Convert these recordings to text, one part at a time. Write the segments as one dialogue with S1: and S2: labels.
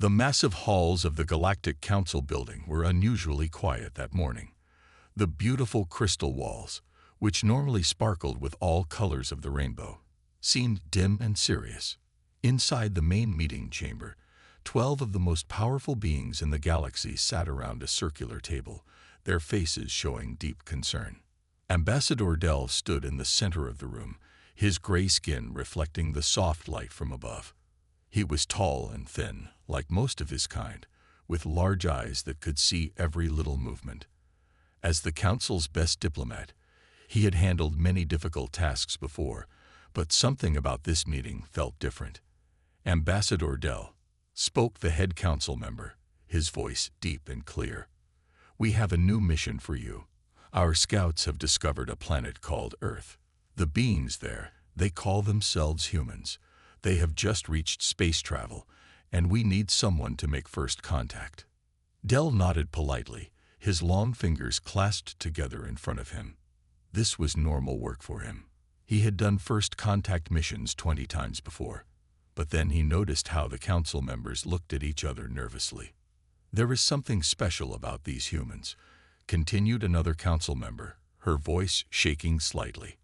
S1: The massive halls of the Galactic Council building were unusually quiet that morning. The beautiful crystal walls, which normally sparkled with all colors of the rainbow, seemed dim and serious. Inside the main meeting chamber, 12 of the most powerful beings in the galaxy sat around a circular table, their faces showing deep concern. Ambassador Del stood in the center of the room, his gray skin reflecting the soft light from above. He was tall and thin, like most of his kind, with large eyes that could see every little movement. As the Council's best diplomat, he had handled many difficult tasks before, but something about this meeting felt different. Ambassador Del spoke the head council member, his voice deep and clear. "We have a new mission for you. Our scouts have discovered a planet called Earth. The beings there, they call themselves humans. They have just reached space travel, and we need someone to make first contact." Del nodded politely, his long fingers clasped together in front of him. This was normal work for him. He had done first contact missions 20 times before. But then he noticed how the council members looked at each other nervously. "There is something special about these humans," continued another council member, her voice shaking slightly.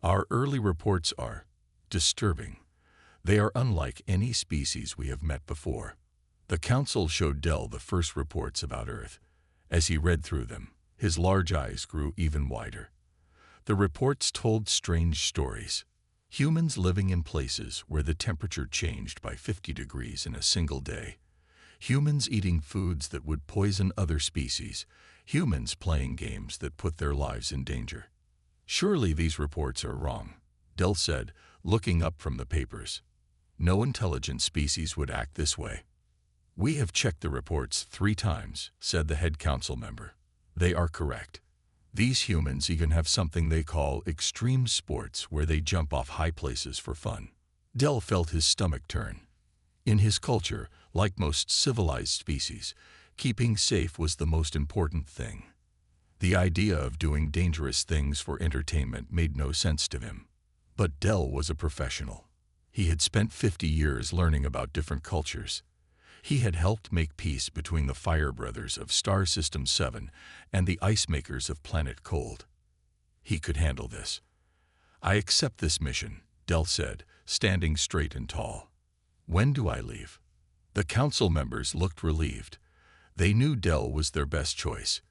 S1: "Our early reports are disturbing. They are unlike any species we have met before." The council showed Del the first reports about Earth. As he read through them, his large eyes grew even wider. The reports told strange stories. Humans living in places where the temperature changed by 50 degrees in a single day. Humans eating foods that would poison other species. Humans playing games that put their lives in danger. "Surely these reports are wrong," Del said, looking up from the papers. "No intelligent species would act this way." "We have checked the reports 3 times," said the head council member. "They are correct. These humans even have something they call extreme sports, where they jump off high places for fun." Del felt his stomach turn. In his culture, like most civilized species, keeping safe was the most important thing. The idea of doing dangerous things for entertainment made no sense to him. But Del was a professional. He had spent 50 years learning about different cultures. He had helped make peace between the Fire Brothers of Star System 7 and the Ice Makers of Planet Cold. He could handle this. "I accept this mission," Del said, standing straight and tall. "When do I leave?" The council members looked relieved. They knew Del was their best choice.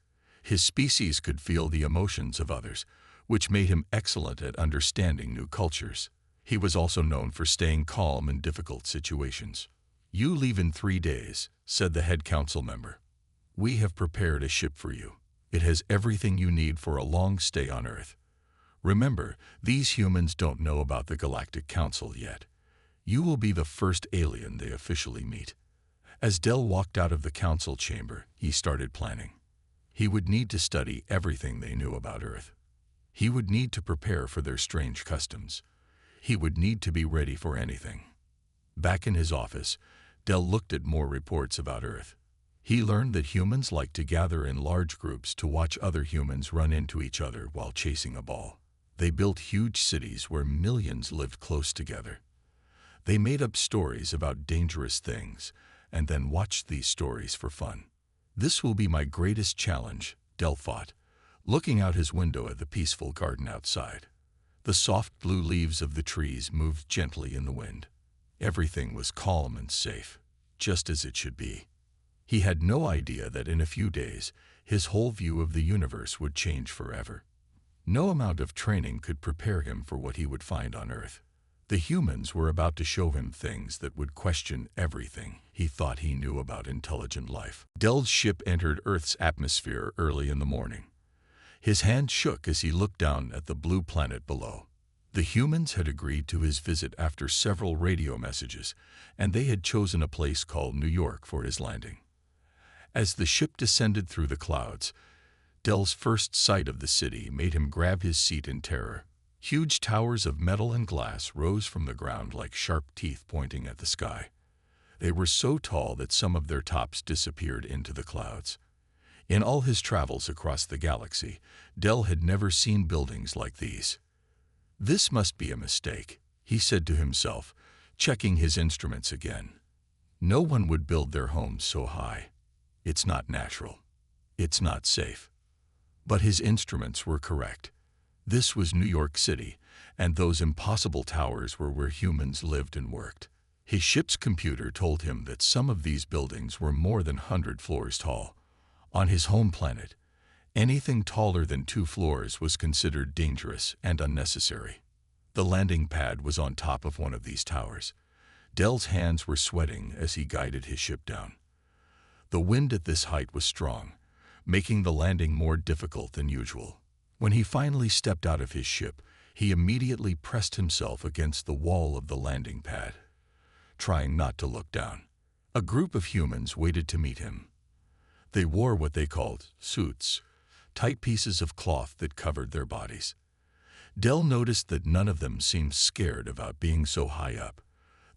S1: His species could feel the emotions of others, which made him excellent at understanding new cultures. He was also known for staying calm in difficult situations. "You leave in 3 days," said the head council member. "We have prepared a ship for you. It has everything you need for a long stay on Earth. Remember, these humans don't know about the Galactic Council yet. You will be the first alien they officially meet." As Del walked out of the council chamber, he started planning. He would need to study everything they knew about Earth. He would need to prepare for their strange customs. He would need to be ready for anything. Back in his office, Del looked at more reports about Earth. He learned that humans like to gather in large groups to watch other humans run into each other while chasing a ball. They built huge cities where millions lived close together. They made up stories about dangerous things and then watched these stories for fun. "This will be my greatest challenge," Del thought, looking out his window at the peaceful garden outside. The soft blue leaves of the trees moved gently in the wind. Everything was calm and safe, just as it should be. He had no idea that in a few days, his whole view of the universe would change forever. No amount of training could prepare him for what he would find on Earth. The humans were about to show him things that would question everything he thought he knew about intelligent life. Del's ship entered Earth's atmosphere early in the morning. His hand shook as he looked down at the blue planet below. The humans had agreed to his visit after several radio messages, and they had chosen a place called New York for his landing. As the ship descended through the clouds, Del's first sight of the city made him grab his seat in terror. Huge towers of metal and glass rose from the ground like sharp teeth pointing at the sky. They were so tall that some of their tops disappeared into the clouds. In all his travels across the galaxy, Del had never seen buildings like these. "This must be a mistake," he said to himself, checking his instruments again. No one would build their homes so high. It's not natural. It's not safe. But his instruments were correct. This was New York City, and those impossible towers were where humans lived and worked. His ship's computer told him that some of these buildings were more than 100 floors tall. On his home planet, anything taller than 2 floors was considered dangerous and unnecessary. The landing pad was on top of one of these towers. Del's hands were sweating as he guided his ship down. The wind at this height was strong, making the landing more difficult than usual. When he finally stepped out of his ship, he immediately pressed himself against the wall of the landing pad, trying not to look down. A group of humans waited to meet him. They wore what they called suits, tight pieces of cloth that covered their bodies. Del noticed that none of them seemed scared about being so high up.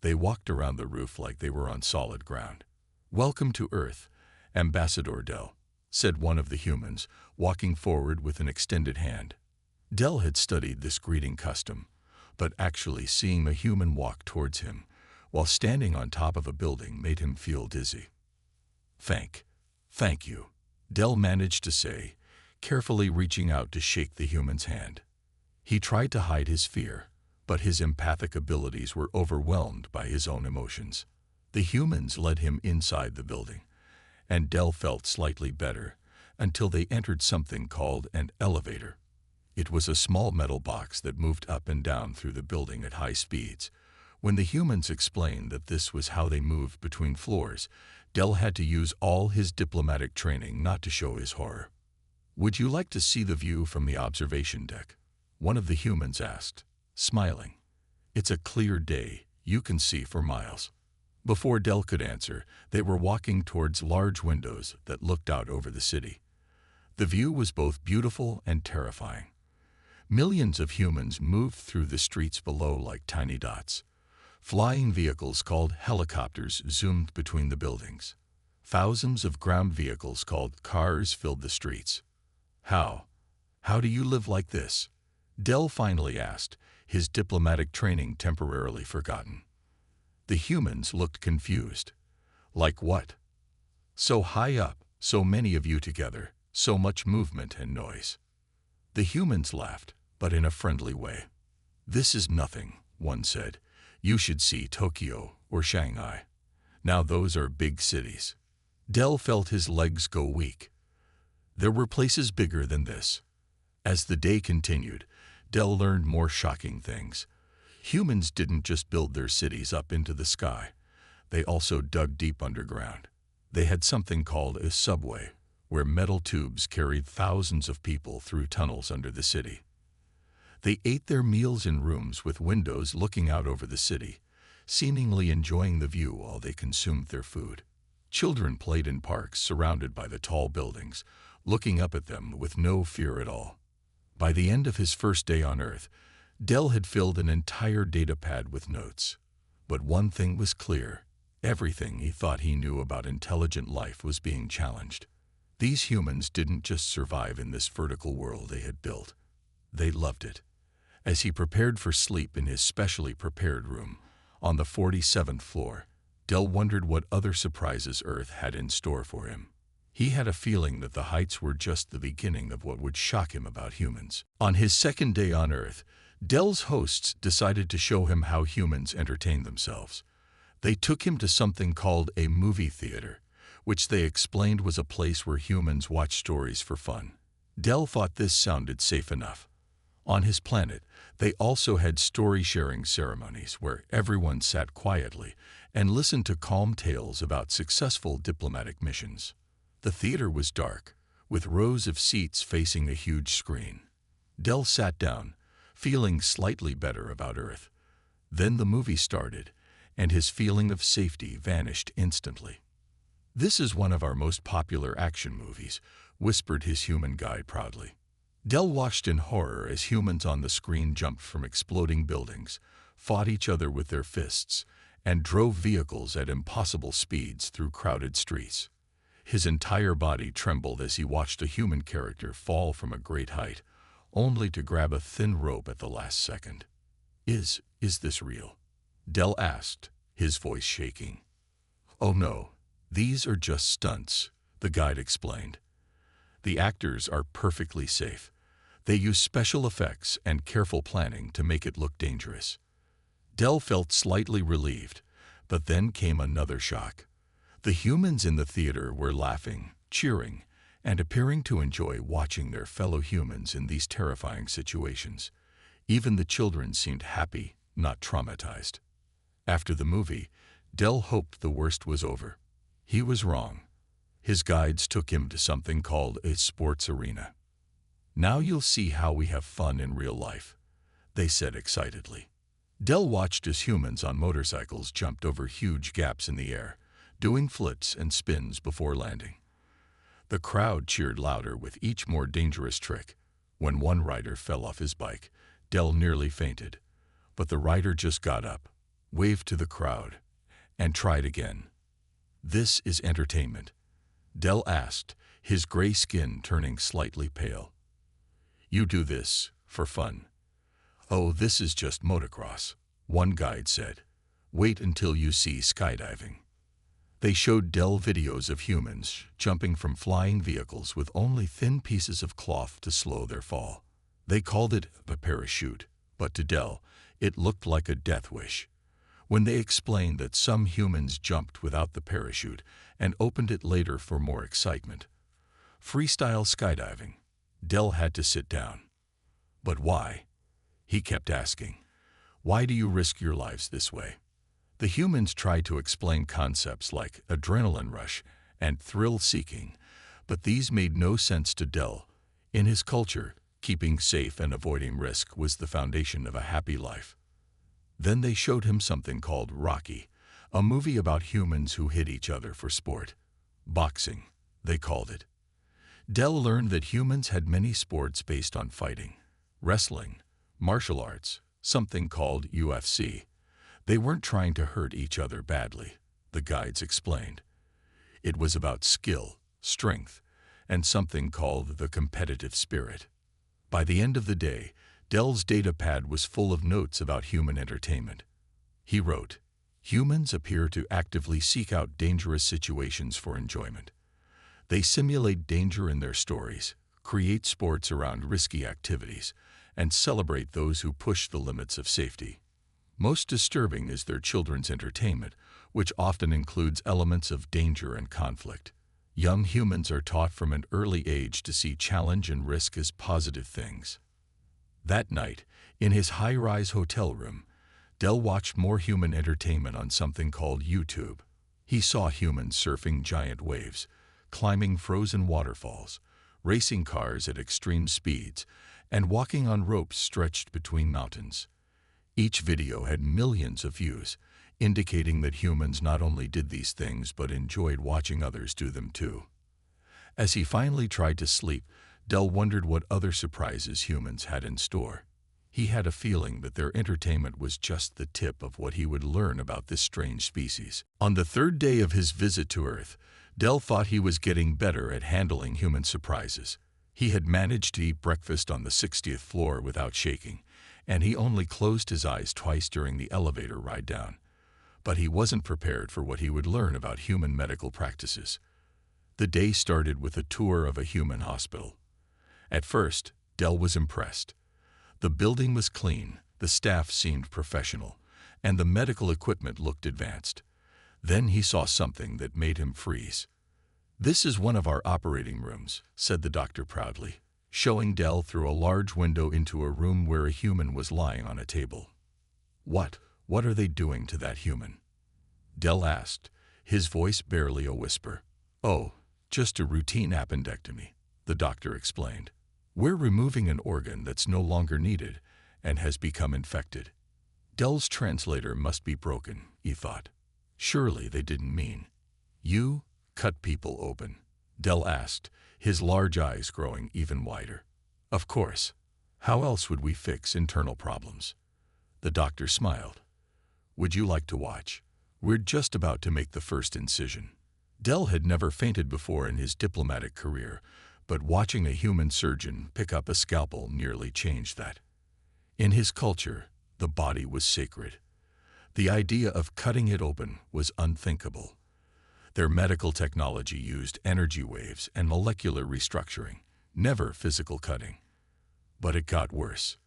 S1: They walked around the roof like they were on solid ground. "Welcome to Earth, Ambassador Del," said one of the humans, walking forward with an extended hand. Del had studied this greeting custom, but actually seeing a human walk towards him while standing on top of a building made him feel dizzy. Thank you," Del managed to say, carefully reaching out to shake the human's hand. He tried to hide his fear, but his empathic abilities were overwhelmed by his own emotions. The humans led him inside the building, and Del felt slightly better until they entered something called an elevator. It was a small metal box that moved up and down through the building at high speeds. When the humans explained that this was how they moved between floors, Del had to use all his diplomatic training not to show his horror. "Would you like to see the view from the observation deck?" one of the humans asked, smiling. "It's a clear day. You can see for miles." Before Del could answer, they were walking towards large windows that looked out over the city. The view was both beautiful and terrifying. Millions of humans moved through the streets below like tiny dots. Flying vehicles called helicopters zoomed between the buildings. Thousands of ground vehicles called cars filled the streets. How do you live like this?" Del finally asked, his diplomatic training temporarily forgotten. The humans looked confused. "Like what?" "So high up, so many of you together, so much movement and noise." The humans laughed, but in a friendly way. "This is nothing," one said. "You should see Tokyo or Shanghai. Now those are big cities." Del felt his legs go weak. There were places bigger than this. As the day continued, Del learned more shocking things. Humans didn't just build their cities up into the sky. They also dug deep underground. They had something called a subway, where metal tubes carried thousands of people through tunnels under the city. They ate their meals in rooms with windows looking out over the city, seemingly enjoying the view while they consumed their food. Children played in parks surrounded by the tall buildings, looking up at them with no fear at all. By the end of his first day on Earth, Del had filled an entire datapad with notes. But one thing was clear. Everything he thought he knew about intelligent life was being challenged. These humans didn't just survive in this vertical world they had built. They loved it. As he prepared for sleep in his specially prepared room on the 47th floor, Del wondered what other surprises Earth had in store for him. He had a feeling that the heights were just the beginning of what would shock him about humans. On his second day on Earth, Del's hosts decided to show him how humans entertained themselves. They took him to something called a movie theater, which they explained was a place where humans watch stories for fun. Del thought this sounded safe enough. On his planet, they also had story-sharing ceremonies where everyone sat quietly and listened to calm tales about successful diplomatic missions. The theater was dark, with rows of seats facing a huge screen. Del sat down, feeling slightly better about Earth. Then the movie started, and his feeling of safety vanished instantly. "This is one of our most popular action movies," whispered his human guide proudly. Del watched in horror as humans on the screen jumped from exploding buildings, fought each other with their fists, and drove vehicles at impossible speeds through crowded streets. His entire body trembled as he watched a human character fall from a great height, only to grab a thin rope at the last second. Is this real?" Del asked, his voice shaking. "Oh no, these are just stunts," the guide explained. "The actors are perfectly safe. They use special effects and careful planning to make it look dangerous." Del felt slightly relieved, but then came another shock. The humans in the theater were laughing, cheering, and appearing to enjoy watching their fellow humans in these terrifying situations. Even the children seemed happy, not traumatized. After the movie, Del hoped the worst was over. He was wrong. His guides took him to something called a sports arena. "Now you'll see how we have fun in real life," they said excitedly. Del watched as humans on motorcycles jumped over huge gaps in the air, doing flips and spins before landing. The crowd cheered louder with each more dangerous trick. When one rider fell off his bike, Del nearly fainted, but the rider just got up, waved to the crowd, and tried again. "This is entertainment?" Del asked, his gray skin turning slightly pale. "You do this for fun?" "Oh, this is just motocross," one guide said. "Wait until you see skydiving." They showed Del videos of humans jumping from flying vehicles with only thin pieces of cloth to slow their fall. They called it a parachute, but to Del, it looked like a death wish. When they explained that some humans jumped without the parachute and opened it later for more excitement. Freestyle skydiving. Del had to sit down. "But why?" he kept asking. "Why do you risk your lives this way?" The humans tried to explain concepts like adrenaline rush and thrill-seeking, but these made no sense to Del. In his culture, keeping safe and avoiding risk was the foundation of a happy life. Then they showed him something called Rocky, a movie about humans who hit each other for sport. Boxing, they called it. Del learned that humans had many sports based on fighting. Wrestling, martial arts, something called UFC. They weren't trying to hurt each other badly, the guides explained. It was about skill, strength, and something called the competitive spirit. By the end of the day, Del's data pad was full of notes about human entertainment. He wrote, "Humans appear to actively seek out dangerous situations for enjoyment. They simulate danger in their stories, create sports around risky activities, and celebrate those who push the limits of safety. Most disturbing is their children's entertainment, which often includes elements of danger and conflict. Young humans are taught from an early age to see challenge and risk as positive things." That night, in his high-rise hotel room, Del watched more human entertainment on something called YouTube. He saw humans surfing giant waves, climbing frozen waterfalls, racing cars at extreme speeds, and walking on ropes stretched between mountains. Each video had millions of views, indicating that humans not only did these things but enjoyed watching others do them too. As he finally tried to sleep, Del wondered what other surprises humans had in store. He had a feeling that their entertainment was just the tip of what he would learn about this strange species. On the third day of his visit to Earth, Del thought he was getting better at handling human surprises. He had managed to eat breakfast on the 60th floor without shaking, and he only closed his eyes twice during the elevator ride down. But he wasn't prepared for what he would learn about human medical practices. The day started with a tour of a human hospital. At first, Del was impressed. The building was clean, the staff seemed professional, and the medical equipment looked advanced. Then he saw something that made him freeze. "This is one of our operating rooms," said the doctor proudly, showing Del through a large window into a room where a human was lying on a table. What are they doing to that human?" Del asked, his voice barely a whisper. "Oh, just a routine appendectomy," the doctor explained. "We're removing an organ that's no longer needed and has become infected." Del's translator must be broken, he thought. Surely they didn't mean, "You cut people open?" Del asked, his large eyes growing even wider. "Of course. How else would we fix internal problems?" The doctor smiled. "Would you like to watch? We're just about to make the first incision." Del had never fainted before in his diplomatic career, but watching a human surgeon pick up a scalpel nearly changed that. In his culture, the body was sacred. The idea of cutting it open was unthinkable. Their medical technology used energy waves and molecular restructuring, never physical cutting. But it got worse.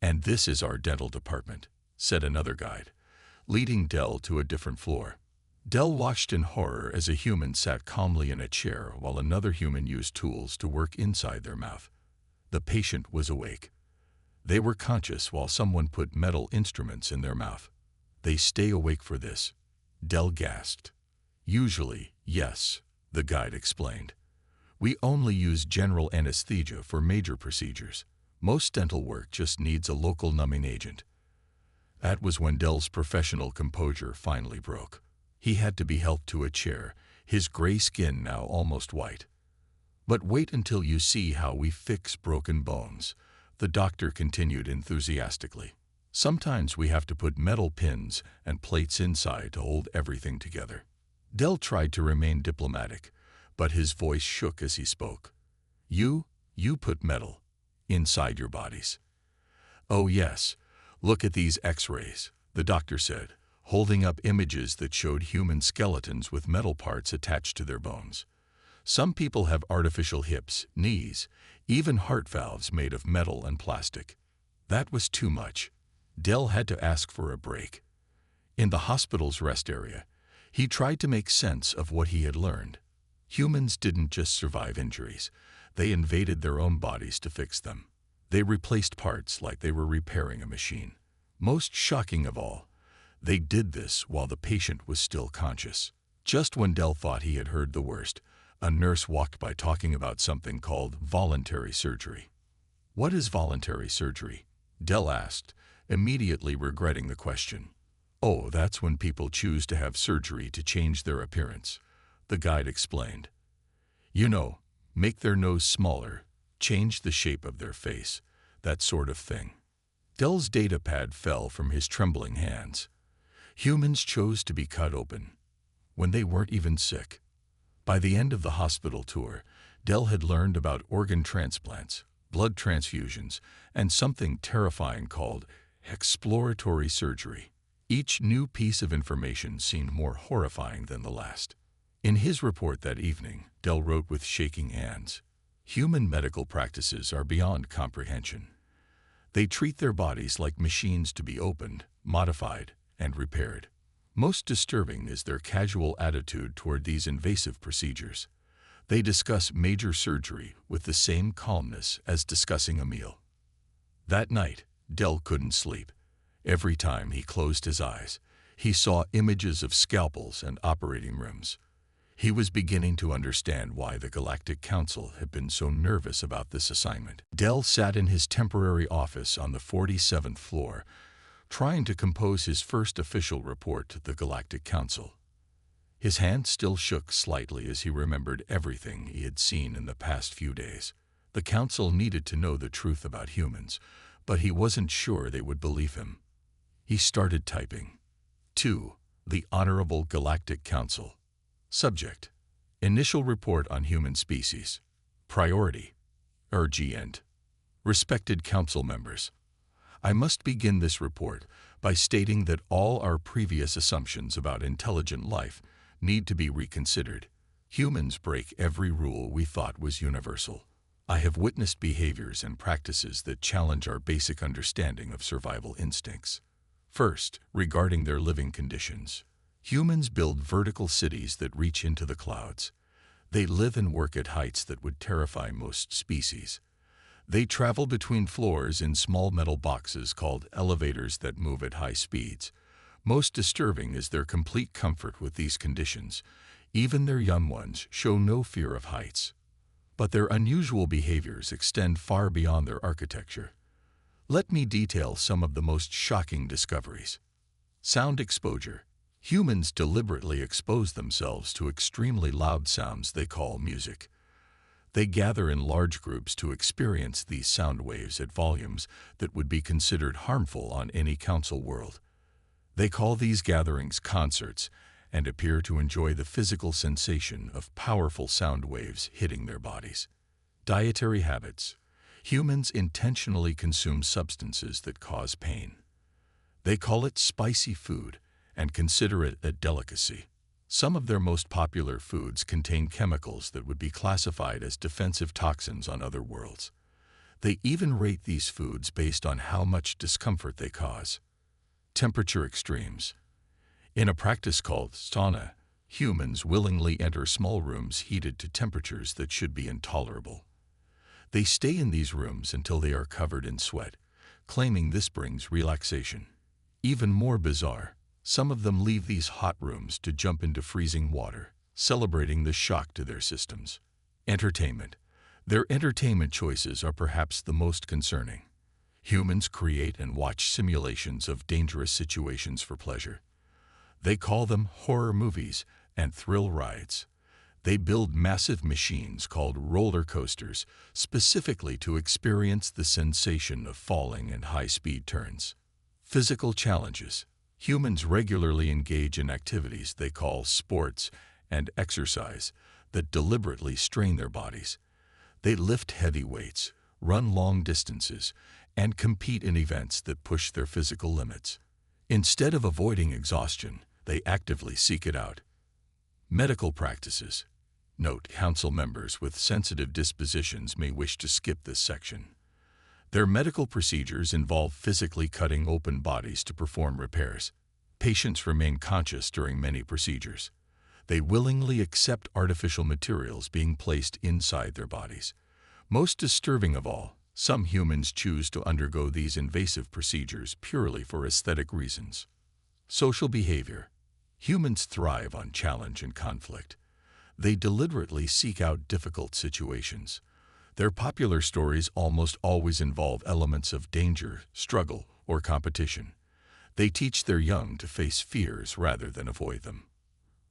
S1: "And this is our dental department," said another guide, leading Del to a different floor. Del watched in horror as a human sat calmly in a chair while another human used tools to work inside their mouth. The patient was awake. They were conscious while someone put metal instruments in their mouth. "They stay awake for this," Del gasped. "Usually, yes," the guide explained. "We only use general anesthesia for major procedures. Most dental work just needs a local numbing agent." That was when Del's professional composure finally broke. He had to be helped to a chair, his gray skin now almost white. "But wait until you see how we fix broken bones," the doctor continued enthusiastically. "Sometimes we have to put metal pins and plates inside to hold everything together." Del tried to remain diplomatic, but his voice shook as he spoke. You put metal inside your bodies." "Oh yes, look at these X-rays," the doctor said, holding up images that showed human skeletons with metal parts attached to their bones. "Some people have artificial hips, knees, even heart valves made of metal and plastic." That was too much. Del had to ask for a break. In the hospital's rest area, he tried to make sense of what he had learned. Humans didn't just survive injuries. They invaded their own bodies to fix them. They replaced parts like they were repairing a machine. Most shocking of all, they did this while the patient was still conscious. Just when Del thought he had heard the worst, a nurse walked by talking about something called voluntary surgery. "What is voluntary surgery?" Del asked, immediately regretting the question. "Oh, that's when people choose to have surgery to change their appearance," the guide explained. "You know, make their nose smaller, change the shape of their face, that sort of thing." Del's data pad fell from his trembling hands. Humans chose to be cut open when they weren't even sick. By the end of the hospital tour, Del had learned about organ transplants, blood transfusions, and something terrifying called exploratory surgery. Each new piece of information seemed more horrifying than the last. In his report that evening, Del wrote with shaking hands, "Human medical practices are beyond comprehension. They treat their bodies like machines to be opened, modified, and repaired. Most disturbing is their casual attitude toward these invasive procedures. They discuss major surgery with the same calmness as discussing a meal." That night, Del couldn't sleep. Every time he closed his eyes, he saw images of scalpels and operating rooms. He was beginning to understand why the Galactic Council had been so nervous about this assignment. Del sat in his temporary office on the 47th floor, trying to compose his first official report to the Galactic Council. His hand still shook slightly as he remembered everything he had seen in the past few days. The Council needed to know the truth about humans, but he wasn't sure they would believe him. He started typing. To the Honorable Galactic Council. Subject: Initial Report on Human Species. Priority: Urgent. Respected Council members, I must begin this report by stating that all our previous assumptions about intelligent life need to be reconsidered. Humans break every rule we thought was universal. I have witnessed behaviors and practices that challenge our basic understanding of survival instincts. First, regarding their living conditions. Humans build vertical cities that reach into the clouds. They live and work at heights that would terrify most species. They travel between floors in small metal boxes called elevators that move at high speeds. Most disturbing is their complete comfort with these conditions. Even their young ones show no fear of heights. But their unusual behaviors extend far beyond their architecture. Let me detail some of the most shocking discoveries. Sound exposure. Humans deliberately expose themselves to extremely loud sounds they call music. They gather in large groups to experience these sound waves at volumes that would be considered harmful on any council world. They call these gatherings concerts and appear to enjoy the physical sensation of powerful sound waves hitting their bodies. Dietary habits. Humans intentionally consume substances that cause pain. They call it spicy food and consider it a delicacy. Some of their most popular foods contain chemicals that would be classified as defensive toxins on other worlds. They even rate these foods based on how much discomfort they cause. Temperature extremes. In a practice called sauna, humans willingly enter small rooms heated to temperatures that should be intolerable. They stay in these rooms until they are covered in sweat, claiming this brings relaxation. Even more bizarre, some of them leave these hot rooms to jump into freezing water, celebrating the shock to their systems. Entertainment. Their entertainment choices are perhaps the most concerning. Humans create and watch simulations of dangerous situations for pleasure. They call them horror movies and thrill rides. They build massive machines called roller coasters specifically to experience the sensation of falling and high-speed turns. Physical challenges. Humans regularly engage in activities they call sports and exercise that deliberately strain their bodies. They lift heavy weights, run long distances, and compete in events that push their physical limits. Instead of avoiding exhaustion, they actively seek it out. Medical practices. Note: council members with sensitive dispositions may wish to skip this section. Their medical procedures involve physically cutting open bodies to perform repairs. Patients remain conscious during many procedures. They willingly accept artificial materials being placed inside their bodies. Most disturbing of all, some humans choose to undergo these invasive procedures purely for aesthetic reasons. Social behavior. Humans thrive on challenge and conflict. They deliberately seek out difficult situations. Their popular stories almost always involve elements of danger, struggle, or competition. They teach their young to face fears rather than avoid them.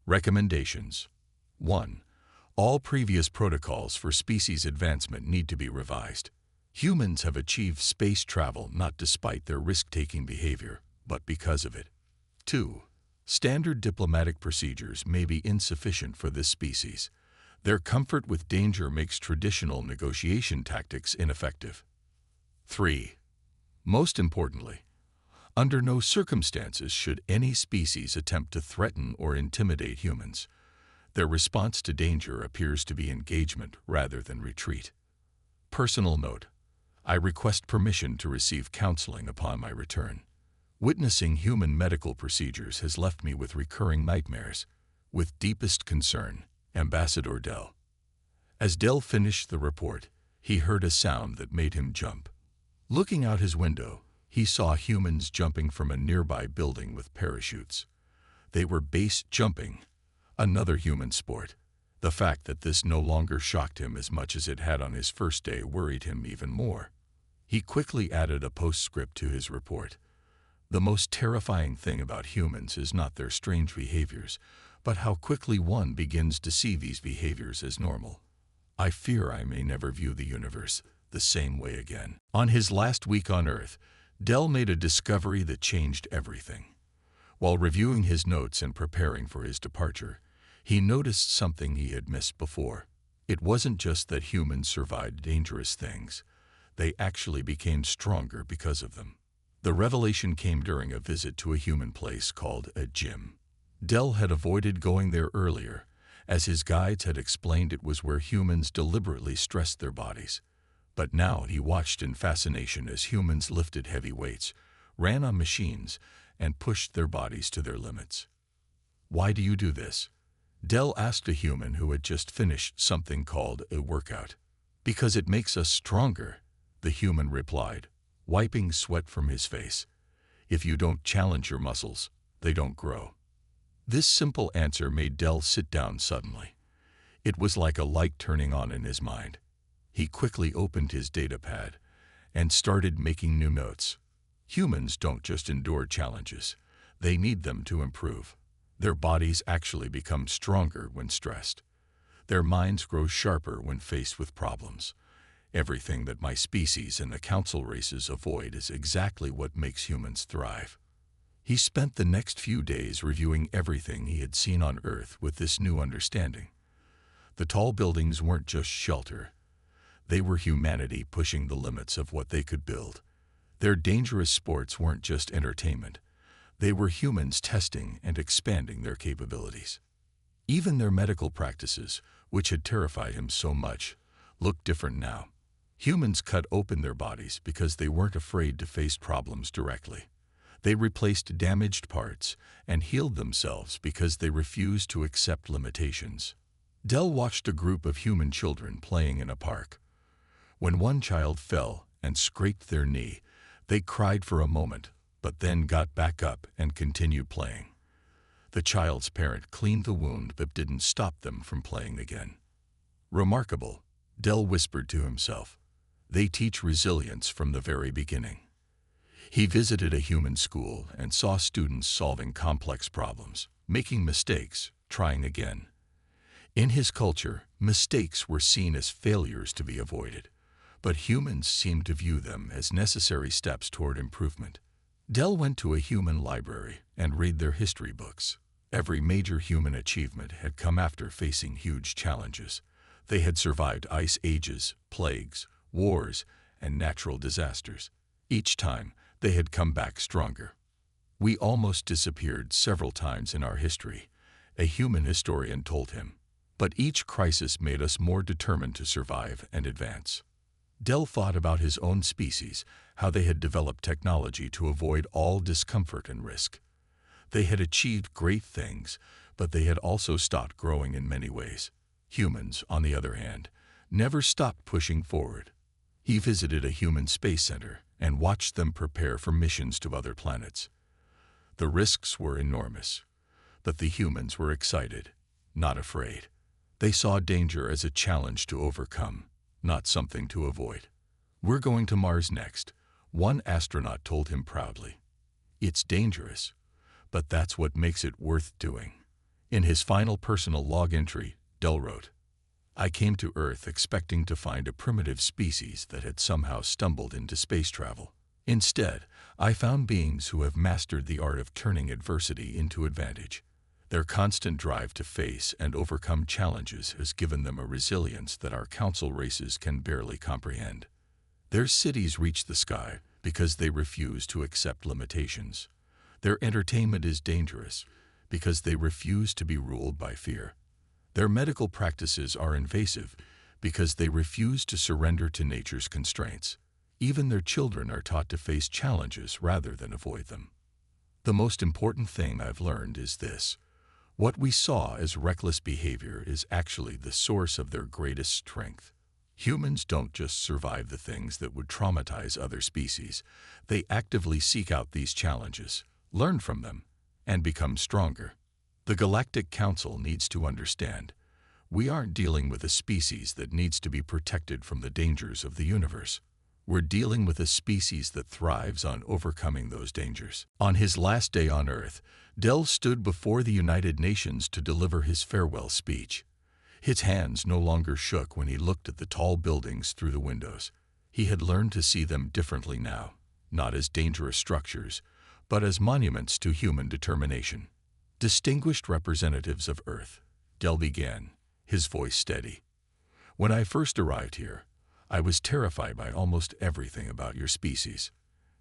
S1: Recommendations. 1. All previous protocols for species advancement need to be revised. Humans have achieved space travel not despite their risk-taking behavior, but because of it. 2. Standard diplomatic procedures may be insufficient for this species. Their comfort with danger makes traditional negotiation tactics ineffective. 3. Most importantly, under no circumstances should any species attempt to threaten or intimidate humans. Their response to danger appears to be engagement rather than retreat. Personal note: I request permission to receive counseling upon my return. Witnessing human medical procedures has left me with recurring nightmares. With deepest concern, Ambassador Dell. As Dell finished the report, he heard a sound that made him jump. Looking out his window, he saw humans jumping from a nearby building with parachutes. They were base jumping, another human sport. The fact that this no longer shocked him as much as it had on his first day worried him even more. He quickly added a postscript to his report. The most terrifying thing about humans is not their strange behaviors, but how quickly one begins to see these behaviors as normal. I fear I may never view the universe the same way again. On his last week on Earth, Dell made a discovery that changed everything. While reviewing his notes and preparing for his departure, he noticed something he had missed before. It wasn't just that humans survived dangerous things. They actually became stronger because of them. The revelation came during a visit to a human place called a gym. Dell had avoided going there earlier, as his guides had explained it was where humans deliberately stressed their bodies. But now he watched in fascination as humans lifted heavy weights, ran on machines, and pushed their bodies to their limits. "Why do you do this?" Dell asked a human who had just finished something called a workout. "Because it makes us stronger," the human replied, wiping sweat from his face. "If you don't challenge your muscles, they don't grow." This simple answer made Dell sit down suddenly. It was like a light turning on in his mind. He quickly opened his datapad and started making new notes. Humans don't just endure challenges. They need them to improve. Their bodies actually become stronger when stressed. Their minds grow sharper when faced with problems. Everything that my species and the council races avoid is exactly what makes humans thrive. He spent the next few days reviewing everything he had seen on Earth with this new understanding. The tall buildings weren't just shelter. They were humanity pushing the limits of what they could build. Their dangerous sports weren't just entertainment. They were humans testing and expanding their capabilities. Even their medical practices, which had terrified him so much, looked different now. Humans cut open their bodies because they weren't afraid to face problems directly. They replaced damaged parts and healed themselves because they refused to accept limitations. Del watched a group of human children playing in a park. When one child fell and scraped their knee, they cried for a moment, but then got back up and continued playing. The child's parent cleaned the wound but didn't stop them from playing again. Remarkable, Del whispered to himself. They teach resilience from the very beginning. He visited a human school and saw students solving complex problems, making mistakes, trying again. In his culture, mistakes were seen as failures to be avoided, but humans seemed to view them as necessary steps toward improvement. Del went to a human library and read their history books. Every major human achievement had come after facing huge challenges. They had survived ice ages, plagues, wars, and natural disasters. Each time, they had come back stronger. We almost disappeared several times in our history, a human historian told him. But each crisis made us more determined to survive and advance. Del thought about his own species, how they had developed technology to avoid all discomfort and risk. They had achieved great things, but they had also stopped growing in many ways. Humans, on the other hand, never stopped pushing forward. He visited a human space center and watched them prepare for missions to other planets. The risks were enormous, but the humans were excited, not afraid. They saw danger as a challenge to overcome, not something to avoid. "We're going to Mars next," one astronaut told him proudly. "It's dangerous, but that's what makes it worth doing." In his final personal log entry, Del wrote, "I came to Earth expecting to find a primitive species that had somehow stumbled into space travel. Instead, I found beings who have mastered the art of turning adversity into advantage. Their constant drive to face and overcome challenges has given them a resilience that our council races can barely comprehend. Their cities reach the sky because they refuse to accept limitations. Their entertainment is dangerous because they refuse to be ruled by fear. Their medical practices are invasive because they refuse to surrender to nature's constraints. Even their children are taught to face challenges rather than avoid them. The most important thing I've learned is this: what we saw as reckless behavior is actually the source of their greatest strength. Humans don't just survive the things that would traumatize other species. They actively seek out these challenges, learn from them, and become stronger. The Galactic Council needs to understand. We aren't dealing with a species that needs to be protected from the dangers of the universe. We're dealing with a species that thrives on overcoming those dangers." On his last day on Earth, Del stood before the United Nations to deliver his farewell speech. His hands no longer shook when he looked at the tall buildings through the windows. He had learned to see them differently now, not as dangerous structures, but as monuments to human determination. "Distinguished representatives of Earth," Del began, his voice steady. "When I first arrived here, I was terrified by almost everything about your species.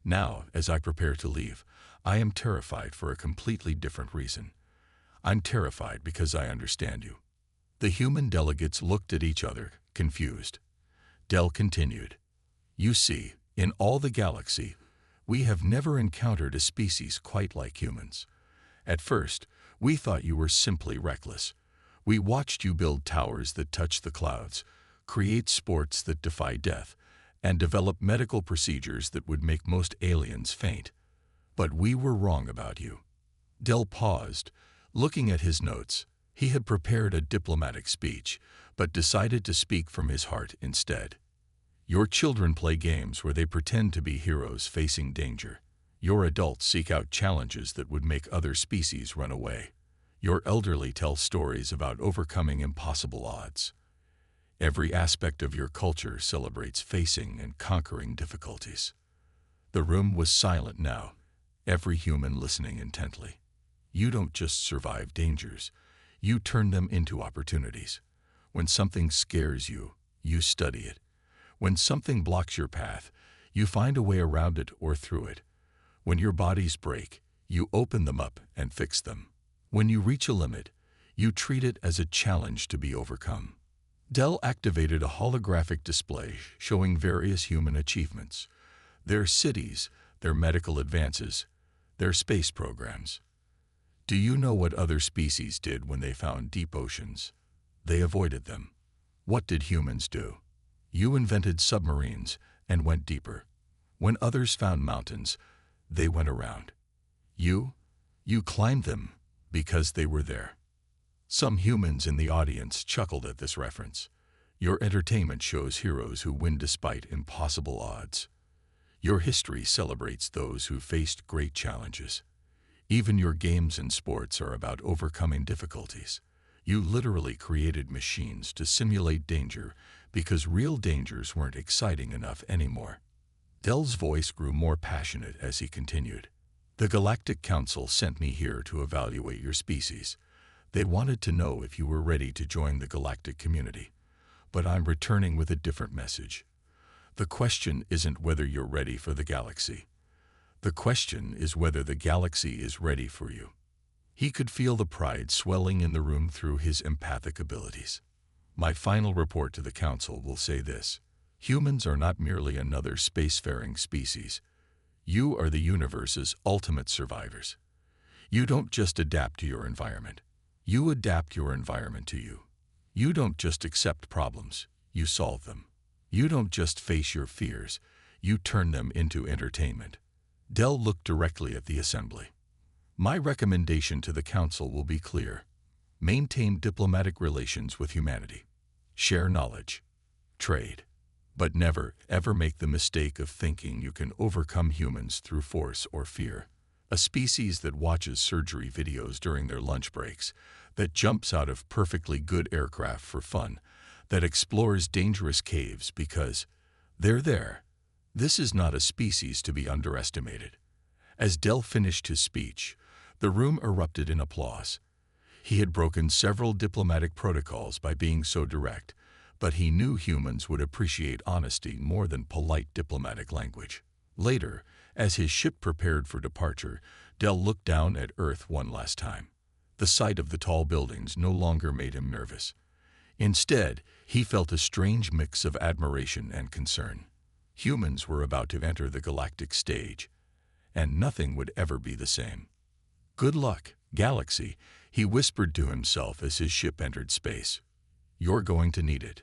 S1: Now, as I prepare to leave, I am terrified for a completely different reason. I'm terrified because I understand you." The human delegates looked at each other, confused. Del continued, "You see, in all the galaxy, we have never encountered a species quite like humans. At first, we thought you were simply reckless. We watched you build towers that touch the clouds, create sports that defy death, and develop medical procedures that would make most aliens faint. But we were wrong about you." Del paused, looking at his notes. He had prepared a diplomatic speech, but decided to speak from his heart instead. "Your children play games where they pretend to be heroes facing danger. Your adults seek out challenges that would make other species run away. Your elderly tell stories about overcoming impossible odds. Every aspect of your culture celebrates facing and conquering difficulties." The room was silent now, every human listening intently. "You don't just survive dangers, you turn them into opportunities. When something scares you, you study it. When something blocks your path, you find a way around it or through it. When your bodies break, you open them up and fix them. When you reach a limit, You treat it as a challenge to be overcome. Dell activated a holographic display showing various human achievements, their cities, their medical advances, their space programs. Do you know what other species did when they found deep oceans? They avoided them. What did humans do? You invented submarines and went deeper. When others found mountains, they went around. You climbed them because they were there. Some humans in the audience chuckled at this reference. Your entertainment shows heroes who win despite impossible odds. Your history celebrates those who faced great challenges. Even your games and sports are about overcoming difficulties. You literally created machines to simulate danger because real dangers weren't exciting enough anymore. Dell's voice grew more passionate as he continued. The Galactic Council sent me here to evaluate your species. They wanted to know if you were ready to join the galactic community. But I'm returning with a different message. The question isn't whether you're ready for the galaxy. The question is whether the galaxy is ready for you. He could feel the pride swelling in the room through his empathic abilities. My final report to the Council will say this. Humans are not merely another spacefaring species. You are the universe's ultimate survivors. You don't just adapt to your environment. You adapt your environment to you. You don't just accept problems, you solve them. You don't just face your fears, you turn them into entertainment. Dell looked directly at the assembly. My recommendation to the Council will be clear. Maintain diplomatic relations with humanity. Share knowledge. Trade. But never, ever make the mistake of thinking you can overcome humans through force or fear. A species that watches surgery videos during their lunch breaks, that jumps out of perfectly good aircraft for fun, that explores dangerous caves because they're there. This is not a species to be underestimated. As Dell finished his speech, the room erupted in applause. He had broken several diplomatic protocols by being so direct, but he knew humans would appreciate honesty more than polite diplomatic language. Later, as his ship prepared for departure, Dell looked down at Earth one last time. The sight of the tall buildings no longer made him nervous. Instead, he felt a strange mix of admiration and concern. Humans were about to enter the galactic stage, and nothing would ever be the same. Good luck, Galaxy, he whispered to himself as his ship entered space. You're going to need it.